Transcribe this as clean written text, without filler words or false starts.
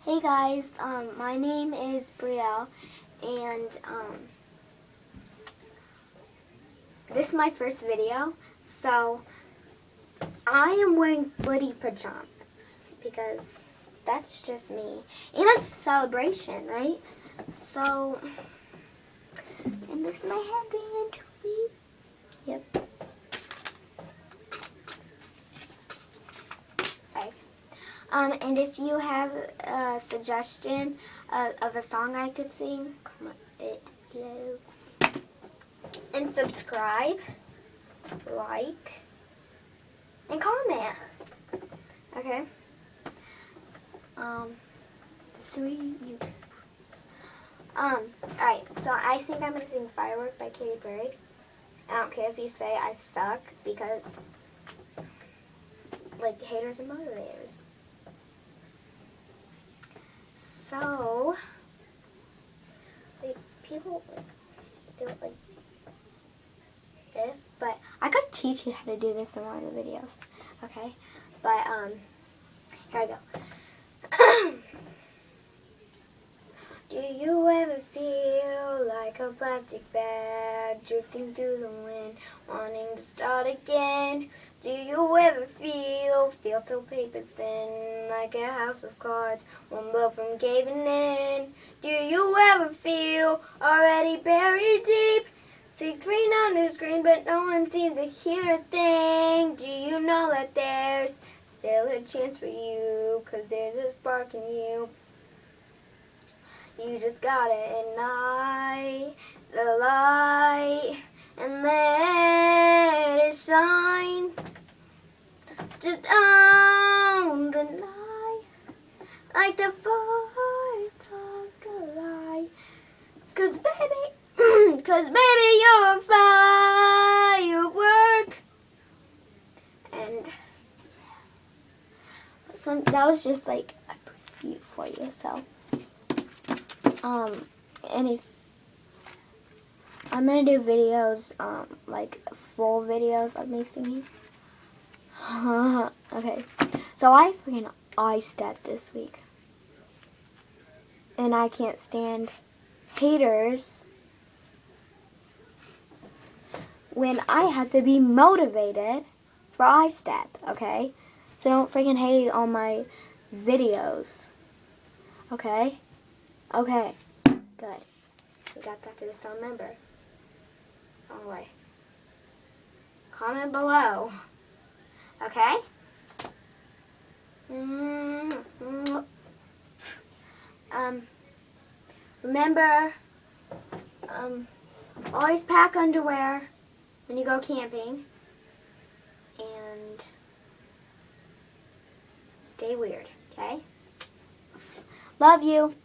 Hey guys, my name is Brielle, and this is my first video, so I am wearing footy pajamas because that's just me, and it's a celebration, right? So, and this is my headband. Yep. And if you have a suggestion of a song I could sing, comment below. And subscribe, like, and comment. Okay? Alright, so I think I'm gonna sing Firework by Katy Perry. I don't care if you say I suck because, like, haters and motivators. So, like, people do it like this, but I could teach you how to do this in one of the videos, okay? But, here I go. Do you ever feel like a plastic bag drifting through the wind, wanting to start again? Do you ever feel so paper thin, like a house of cards, one blow from caving in? Do you ever feel already buried deep, 6 feet under screen, but no one seems to hear a thing? Do you know that there's still a chance for you, 'cause there's a spark in you? You just gotta ignite the light and let it shine. Just don't deny, like the 4th of July. 'Cause baby, you're a firework. And that was just like a preview for you, so. And if I'm gonna do videos, like full videos of me singing. Okay, so I freaking stepped this week, and I can't stand haters when I have to be motivated for I step. Okay, so don't freaking hate on my videos. Okay. Okay, good. We got that to the sound member. All right. Comment below. Okay? Remember, always pack underwear when you go camping. And stay weird, okay? Love you.